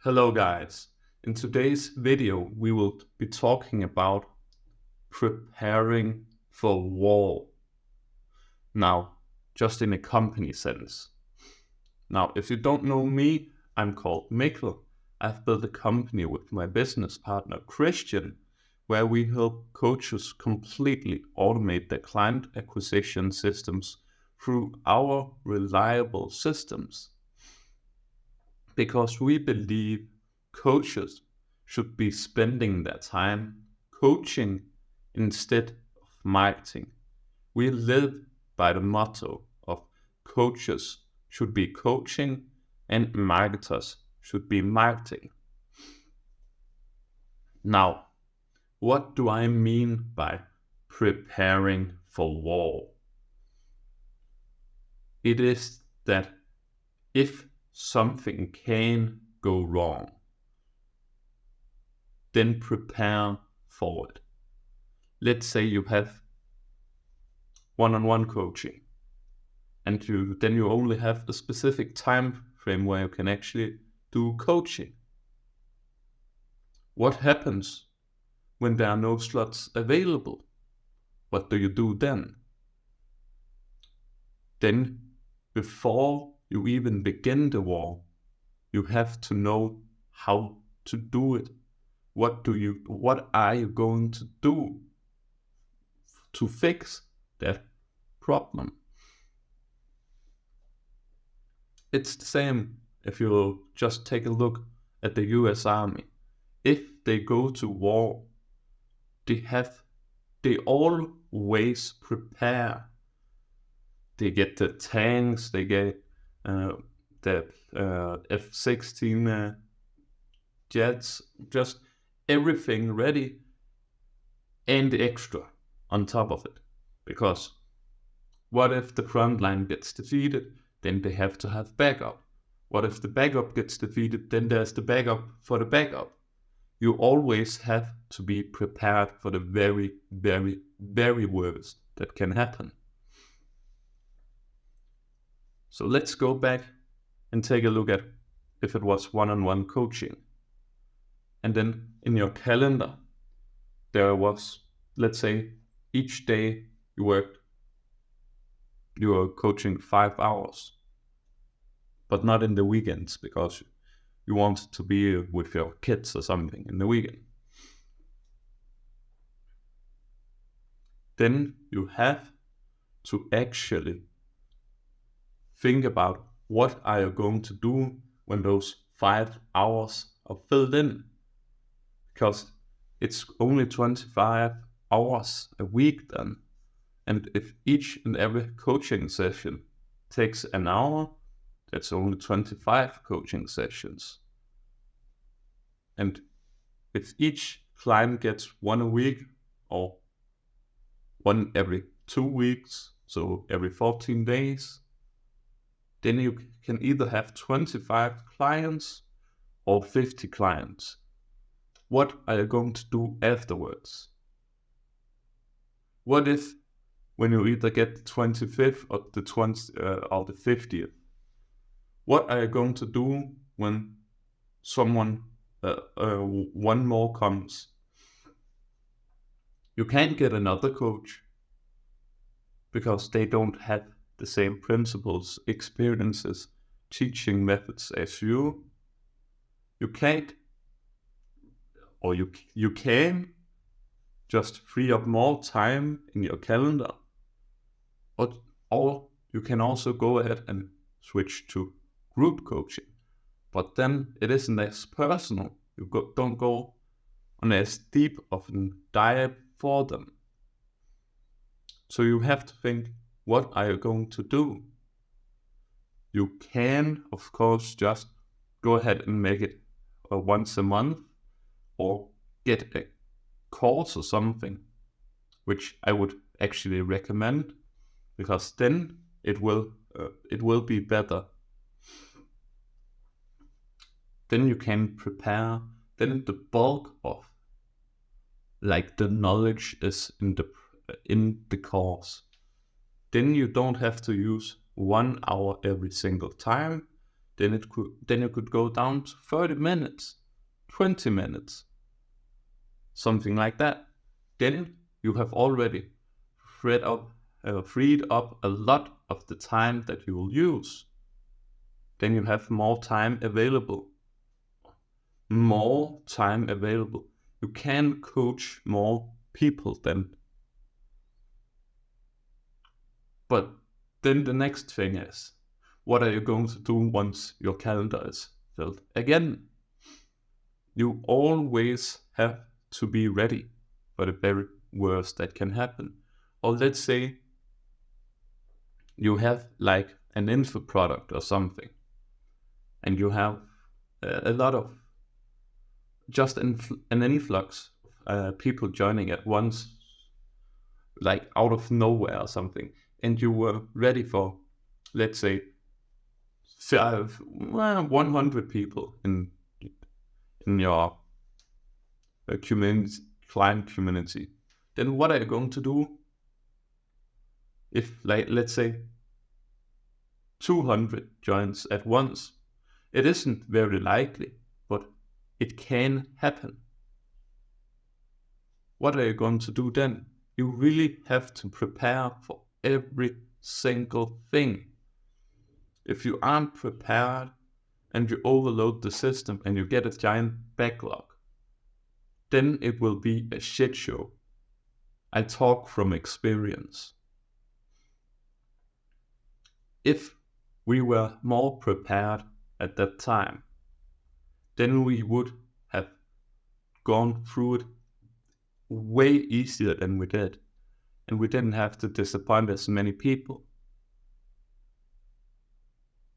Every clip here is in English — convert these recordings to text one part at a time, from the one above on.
Hello guys, in today's video we will be talking about preparing for war. Now, just in a company sense. Now, if you don't know me, I'm called Mikkel. I've built a company with my business partner Christian, where we help coaches completely automate their client acquisition systems through our reliable systems. Because we believe coaches should be spending their time coaching instead of marketing. We live by the motto of coaches should be coaching and marketers should be marketing. Now, what do I mean by preparing for war? It is that if something can go wrong, then prepare for it. Let's say you have one-on-one coaching and then you only have a specific time frame where you can actually do coaching. What happens when there are no slots available? What do you do then? Then, before you even begin the war, you have to know how to do it. What are you going to do to fix that problem? It's the same if you just take a look at the US Army. If they go to war, they always prepare. They get the tanks, they get the F-16 jets, just everything ready and extra on top of it. Because what if the front line gets defeated? Then they have to have backup. What if the backup gets defeated? Then there's the backup for the backup. You always have to be prepared for the very, very, very worst that can happen. So let's go back and take a look at if it was one-on-one coaching. And then in your calendar, there was, let's say, each day you were coaching 5 hours, but not in the weekends because you want to be with your kids or something in the weekend. Then you have to actually think about what are you going to do when those 5 hours are filled in. Because it's only 25 hours a week then. And if each and every coaching session takes an hour, that's only 25 coaching sessions. And if each client gets one a week or one every 2 weeks, so every 14 days, then you can either have 25 clients or 50 clients. What are you going to do afterwards? What if when you either get the 25th or the 50th? What are you going to do when someone, one more comes? You can't get another coach because they don't have the same principles, experiences, teaching methods as you. You can't, or you can just free up more time in your calendar. Or you can also go ahead and switch to group coaching. But then it isn't as personal. You don't go on as deep of a dive for them. So you have to think, what are you going to do? You can, of course, just go ahead and make it once a month or get a course or something, which I would actually recommend, because then it will be better. Then you can prepare. Then the bulk of the knowledge is in the course. Then you don't have to use 1 hour every single time. then you could go down to 30 minutes, 20 minutes, something like that. Then you have already freed up a lot of the time that you will use. Then you have more time available. You can coach more people then. But then the next thing is, what are you going to do once your calendar is filled? Again, you always have to be ready for the very worst that can happen. Or let's say you have like an info product or something, and you have a lot of just an influx people joining at once, like out of nowhere or something, and you were ready for, let's say, 100 people in your client community. Then what are you going to do if, like, let's say 200 joins at once? It isn't very likely, but it can happen. What are you going to do then? You really have to prepare for every single thing. If you aren't prepared and you overload the system and you get a giant backlog, then it will be a shit show. I talk from experience. If we were more prepared at that time, then we would have gone through it way easier than we did, and we didn't have to disappoint as many people.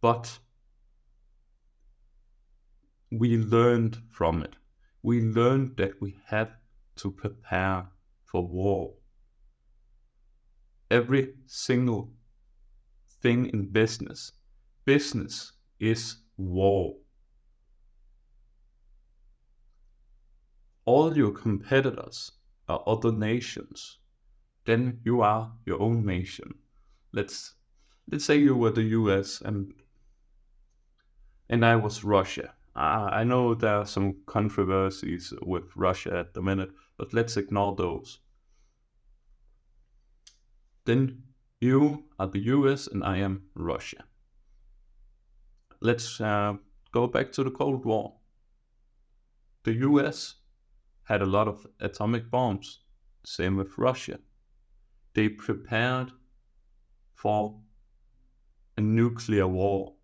But we learned from it. We learned that we had to prepare for war. Every single thing in business is war. All your competitors are other nations. Then you are your own nation. Let's say you were the US and I was Russia. I know there are some controversies with Russia at the minute, but let's ignore those. Then you are the US and I am Russia. Let's go back to the Cold War. The US had a lot of atomic bombs, same with Russia. They prepared for a nuclear war.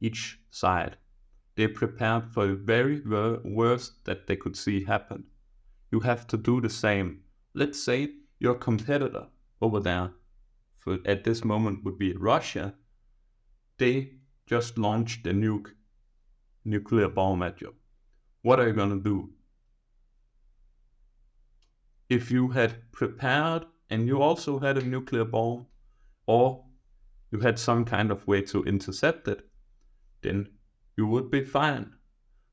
Each side. They prepared for the very worst that they could see happen. You have to do the same. Let's say your competitor over there, at this moment would be Russia. They just launched a nuclear bomb at you. What are you going to do? If you had prepared and you also had a nuclear bomb, or you had some kind of way to intercept it, then you would be fine.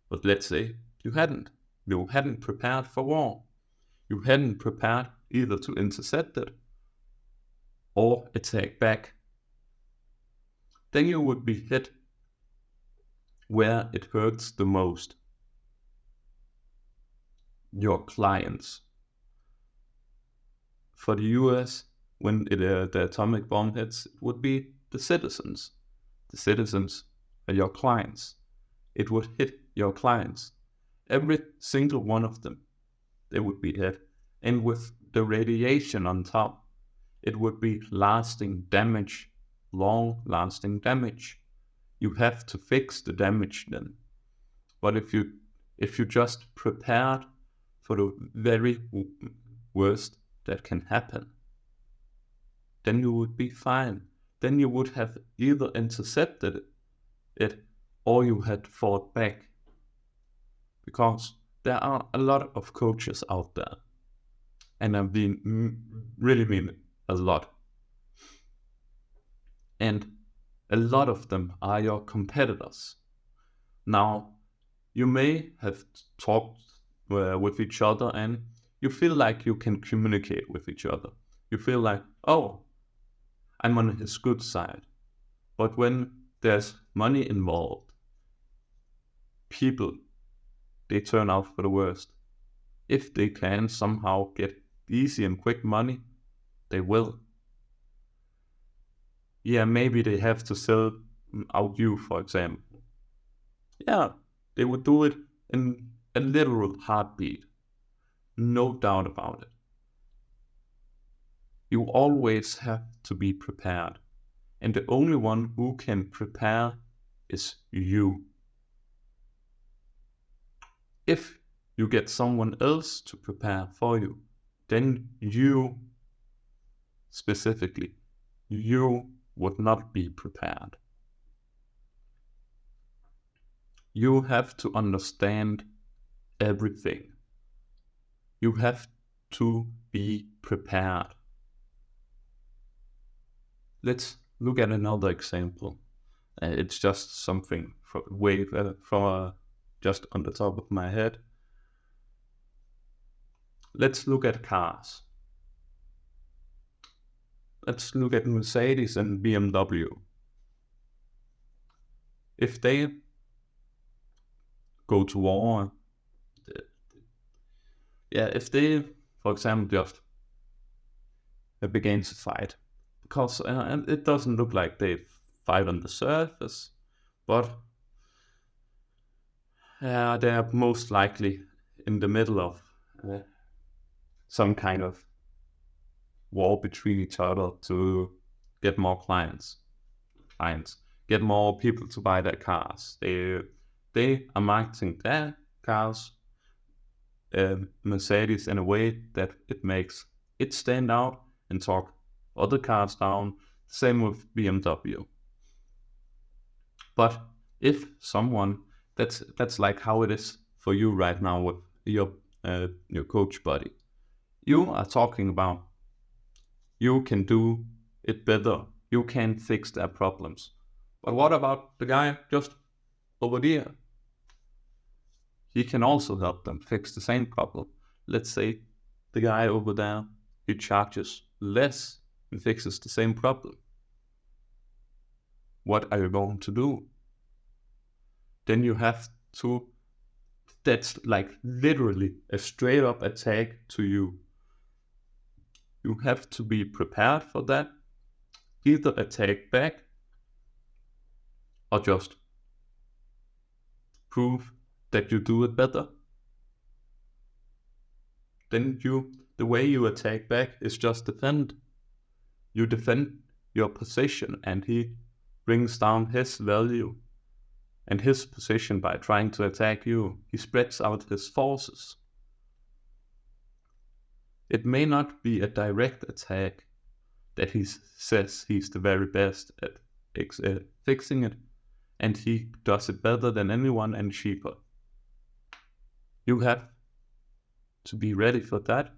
But let's say you hadn't. You hadn't prepared for war. You hadn't prepared either to intercept it or attack back. Then you would be hit where it hurts the most. Your clients. For the US, when the atomic bomb hits, it would be the citizens. The citizens are your clients. It would hit your clients. Every single one of them, they would be hit. And with the radiation on top, it would be lasting damage, long-lasting damage. You have to fix the damage then. But if you just prepared for the very worst that can happen, then you would be fine. Then you would have either intercepted it or you had fought back. Because there are a lot of coaches out there. And I really mean it, a lot. And a lot of them are your competitors. Now, you may have talked with each other and you feel like you can communicate with each other. You feel like, oh, I'm on his good side. But when there's money involved. People, they turn out for the worst. If they can somehow get easy and quick money, they will. Yeah, maybe they have to sell out you, for example. Yeah, they would do it in a literal heartbeat. No doubt about it. You always have to be prepared. And the only one who can prepare is you. If you get someone else to prepare for you, then you, specifically, you would not be prepared. You have to understand everything. You have to be prepared. Let's look at another example. It's just something from just on the top of my head. Let's look at cars. Let's look at Mercedes and BMW. If they go to war, if they, for example, just begin to fight, because and it doesn't look like they fight on the surface, but they're most likely in the middle of some kind of war between each other to get more clients, get more people to buy their cars. They are marketing their cars, Mercedes, in a way that it makes it stand out and talk other cars down. Same with BMW. But if someone, that's like how it is for you right now with your coach buddy. You are talking about you can do it better. You can fix their problems. But what about the guy just over there? He can also help them fix the same problem. Let's say the guy over there, he charges less and fixes the same problem. What are you going to do? Then you have to, that's like literally a straight up attack to you. You have to be prepared for that. Either attack back or just prove that you do it better. Then the way you attack back is just defend. You defend your position and he brings down his value and his position by trying to attack you. He spreads out his forces. It may not be a direct attack that he says he's the very best at fixing it, and he does it better than anyone and cheaper. You have to be ready for that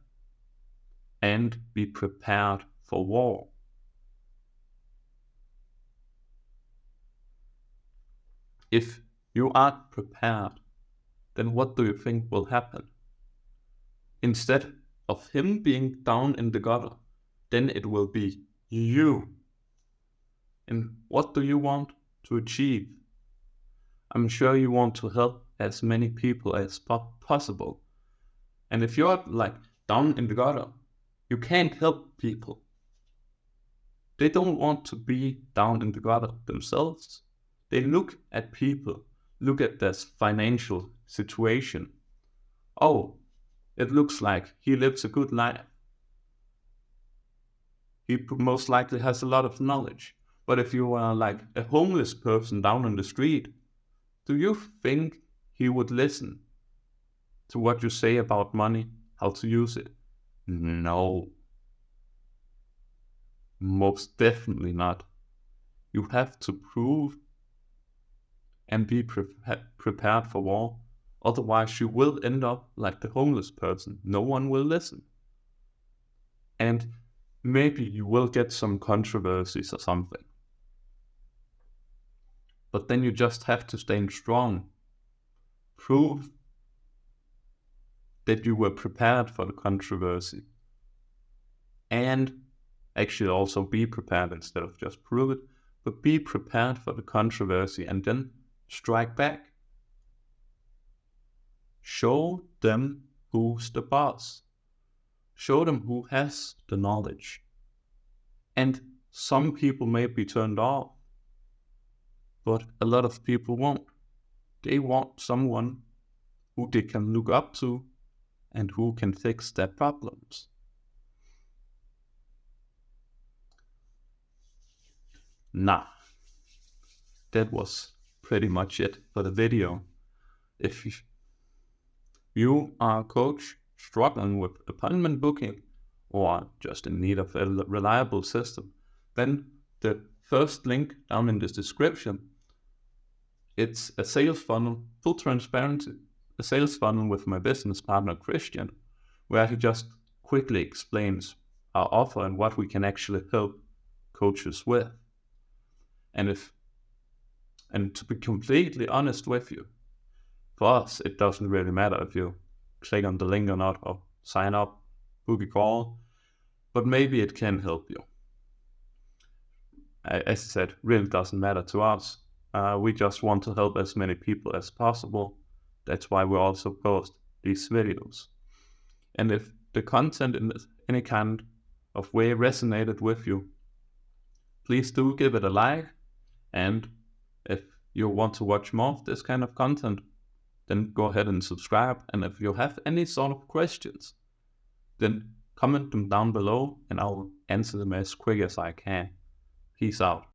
and be prepared for war. If you aren't prepared, then what do you think will happen? Instead of him being down in the gutter, then it will be you. And what do you want to achieve? I'm sure you want to help as many people as possible. And if you're like down in the gutter, you can't help people. They don't want to be down in the gutter themselves. They look at people, look at their financial situation. Oh, it looks like he lives a good life. He most likely has a lot of knowledge. But if you are like a homeless person down on the street, do you think he would listen to what you say about money, how to use it? No. Most definitely not. You have to prove and be prepared for war. Otherwise, you will end up like the homeless person. No one will listen. And maybe you will get some controversies or something. But then you just have to stay strong. Prove that you were prepared for the controversy. And actually also be prepared instead of just prove it. but be prepared for the controversy and then strike back. Show them who's the boss. Show them who has the knowledge. And some people may be turned off, but a lot of people won't. They want someone who they can look up to and who can fix their problems. Nah, that was pretty much it for the video. If you are a coach struggling with appointment booking or just in need of a reliable system, then the first link down in this description, it's a sales funnel, full transparency, a sales funnel with my business partner Christian, where he just quickly explains our offer and what we can actually help coaches with. And to be completely honest with you, for us, it doesn't really matter if you click on the link or not, or sign up, book a call, but maybe it can help you. As I said, really doesn't matter to us. We just want to help as many people as possible. That's why we also post these videos. And if the content in any kind of way resonated with you, please do give it a like. And if you want to watch more of this kind of content, then go ahead and subscribe. And if you have any sort of questions, then comment them down below and I'll answer them as quick as I can. Peace out.